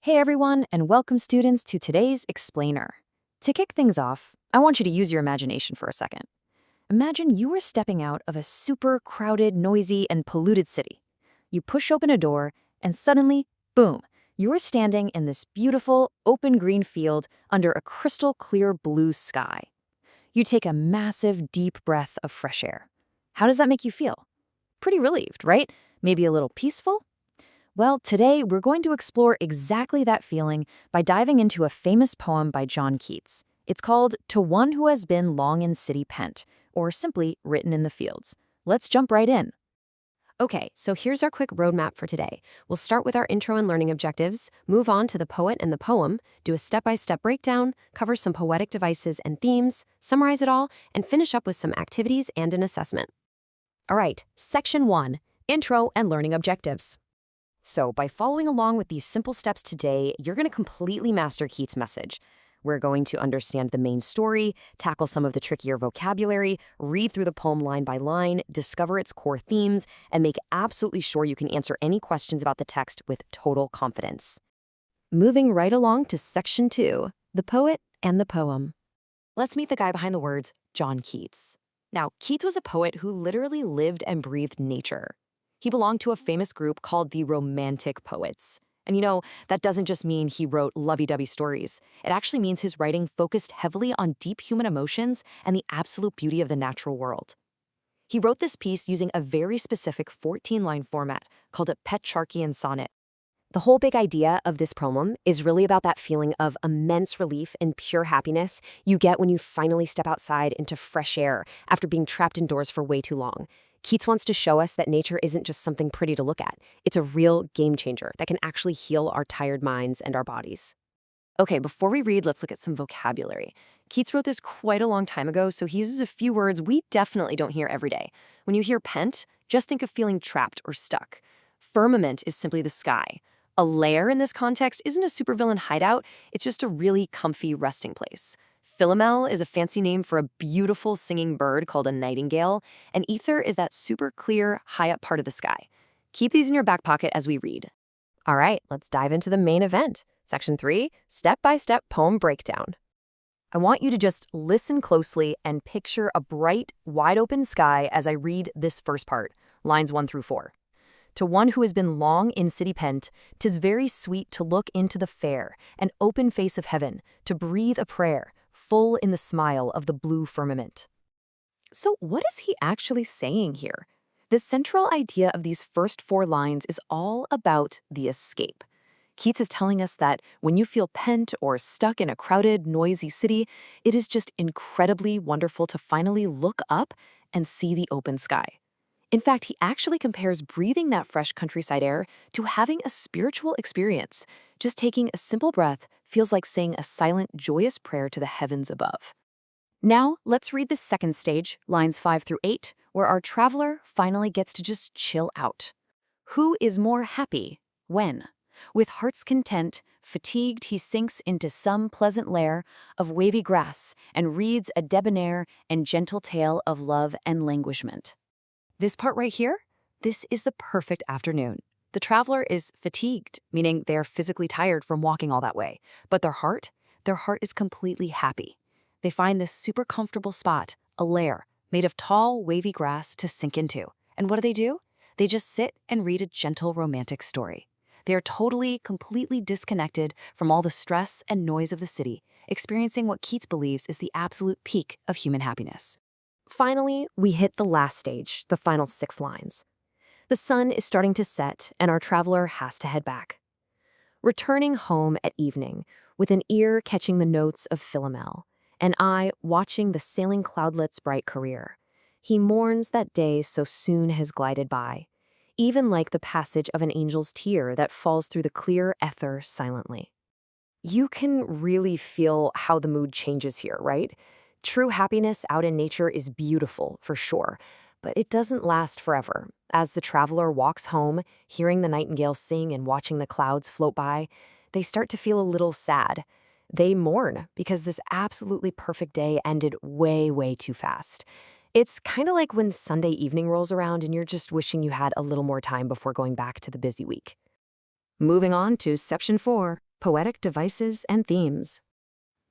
Hey everyone, and welcome students to today's Explainer. To kick things off, I want you to use your imagination for a second. Imagine you are stepping out of a super crowded, noisy, and polluted city. You push open a door, and suddenly, boom, you are standing in this beautiful, open green field under a crystal clear blue sky. You take a massive, deep breath of fresh air. How does that make you feel? Pretty relieved, right? Maybe a little peaceful? Well, today we're going to explore exactly that feeling by diving into a famous poem by John Keats. It's called To One Who Has Been Long in City Pent, or simply Written in the Fields. Let's jump right in. Okay, so here's our quick roadmap for today. We'll start with our intro and learning objectives, move on to the poet and the poem, do a step-by-step breakdown, cover some poetic devices and themes, summarize it all, and finish up with some activities and an assessment. All right, Section 1, Intro and Learning Objectives. So, by following along with these simple steps today, you're going to completely master Keats' message. We're going to understand the main story, tackle some of the trickier vocabulary, read through the poem line by line, discover its core themes, and make absolutely sure you can answer any questions about the text with total confidence. Moving right along to Section 2, the poet and the poem. Let's meet the guy behind the words, John Keats. Now, Keats was a poet who literally lived and breathed nature. He belonged to a famous group called the Romantic Poets. And that doesn't just mean he wrote lovey-dovey stories. It actually means his writing focused heavily on deep human emotions and the absolute beauty of the natural world. He wrote this piece using a very specific 14-line format called a Petrarchian sonnet. The whole big idea of this poem is really about that feeling of immense relief and pure happiness you get when you finally step outside into fresh air after being trapped indoors for way too long. Keats wants to show us that nature isn't just something pretty to look at. It's a real game changer that can actually heal our tired minds and our bodies. Okay, before we read, let's look at some vocabulary. Keats wrote this quite a long time ago, so he uses a few words we definitely don't hear every day. When you hear pent, just think of feeling trapped or stuck. Firmament is simply the sky. A lair in this context isn't a supervillain hideout, it's just a really comfy resting place. Philomel is a fancy name for a beautiful singing bird called a nightingale, and ether is that super clear, high-up part of the sky. Keep these in your back pocket as we read. All right, let's dive into the main event. Section 3, step-by-step poem breakdown. I want you to just listen closely and picture a bright, wide-open sky as I read this first part, lines 1 through 4. To one who has been long in city pent, 'tis very sweet to look into the fair and open face of heaven, to breathe a prayer, full in the smile of the blue firmament. So what is he actually saying here? The central idea of these first 4 lines is all about the escape. Keats is telling us that when you feel pent or stuck in a crowded, noisy city, it is just incredibly wonderful to finally look up and see the open sky. In fact, he actually compares breathing that fresh countryside air to having a spiritual experience. Just taking a simple breath feels like saying a silent, joyous prayer to the heavens above. Now, let's read the second stage, lines 5 through 8, where our traveler finally gets to just chill out. Who is more happy? When? With heart's content, fatigued he sinks into some pleasant lair of wavy grass and reads a debonair and gentle tale of love and languishment. This part right here, this is the perfect afternoon. The traveler is fatigued, meaning they are physically tired from walking all that way. But their heart is completely happy. They find this super comfortable spot, a lair, made of tall, wavy grass to sink into. And what do? They just sit and read a gentle, romantic story. They are totally, completely disconnected from all the stress and noise of the city, experiencing what Keats believes is the absolute peak of human happiness. Finally, we hit the last stage, the final 6 lines. The sun is starting to set, and our traveler has to head back. Returning home at evening, with an ear catching the notes of Philomel, an eye watching the sailing cloudlet's bright career, he mourns that day so soon has glided by, even like the passage of an angel's tear that falls through the clear ether silently. You can really feel how the mood changes here, right? True happiness out in nature is beautiful, for sure, but it doesn't last forever. As the traveler walks home, hearing the nightingale sing and watching the clouds float by, they start to feel a little sad. They mourn because this absolutely perfect day ended way, way too fast. It's kind of like when Sunday evening rolls around and you're just wishing you had a little more time before going back to the busy week. Moving on to Section 4, poetic devices, and themes.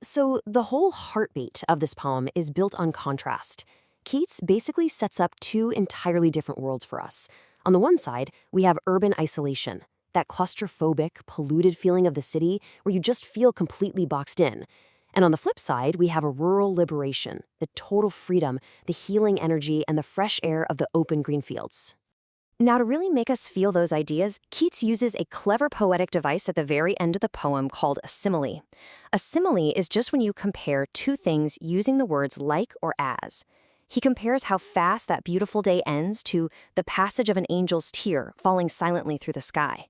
So the whole heartbeat of this poem is built on contrast. Keats basically sets up two entirely different worlds for us. On the one side, we have urban isolation, that claustrophobic, polluted feeling of the city where you just feel completely boxed in. And on the flip side, we have a rural liberation, the total freedom, the healing energy, and the fresh air of the open green fields. Now, to really make us feel those ideas, Keats uses a clever poetic device at the very end of the poem called a simile. A simile is just when you compare two things using the words like or as. He compares how fast that beautiful day ends to the passage of an angel's tear falling silently through the sky.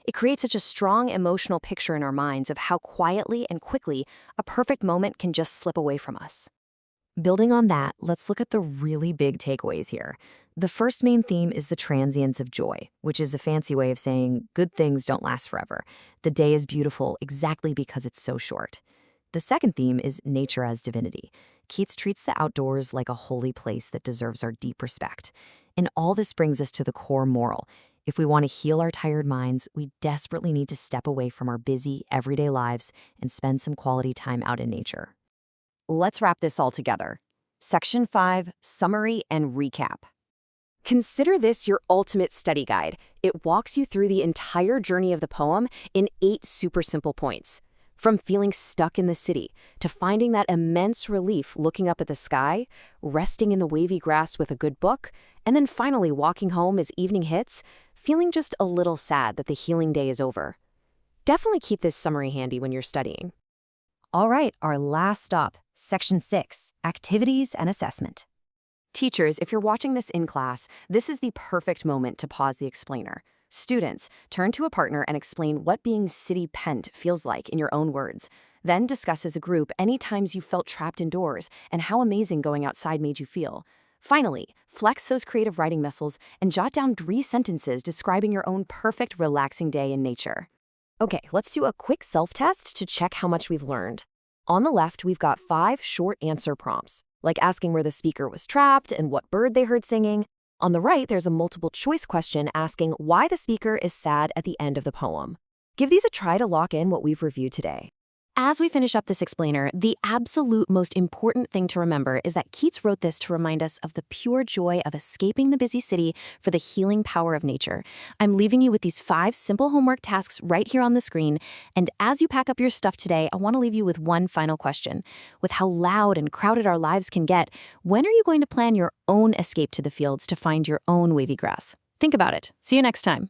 It creates such a strong emotional picture in our minds of how quietly and quickly a perfect moment can just slip away from us. Building on that, let's look at the really big takeaways here. The first main theme is the transience of joy, which is a fancy way of saying good things don't last forever. The day is beautiful exactly because it's so short. The second theme is nature as divinity. Keats treats the outdoors like a holy place that deserves our deep respect. And all this brings us to the core moral. If we want to heal our tired minds, we desperately need to step away from our busy, everyday lives and spend some quality time out in nature. Let's wrap this all together. Section 5, Summary and Recap. Consider this your ultimate study guide. It walks you through the entire journey of the poem in 8 super simple points. From feeling stuck in the city, to finding that immense relief looking up at the sky, resting in the wavy grass with a good book, and then finally walking home as evening hits, feeling just a little sad that the healing day is over. Definitely keep this summary handy when you're studying. All right, our last stop, Section 6, Activities and Assessment. Teachers, if you're watching this in class, this is the perfect moment to pause the explainer. Students, turn to a partner and explain what being city pent feels like in your own words. Then discuss as a group any times you felt trapped indoors and how amazing going outside made you feel. Finally, flex those creative writing muscles and jot down 3 sentences describing your own perfect, relaxing day in nature. Okay, let's do a quick self-test to check how much we've learned. On the left, we've got 5 short answer prompts, like asking where the speaker was trapped and what bird they heard singing. On the right, there's a multiple choice question asking why the speaker is sad at the end of the poem. Give these a try to lock in what we've reviewed today. As we finish up this explainer, the absolute most important thing to remember is that Keats wrote this to remind us of the pure joy of escaping the busy city for the healing power of nature. I'm leaving you with these 5 simple homework tasks right here on the screen, and as you pack up your stuff today, I want to leave you with one final question. With how loud and crowded our lives can get, when are you going to plan your own escape to the fields to find your own wavy grass? Think about it. See you next time.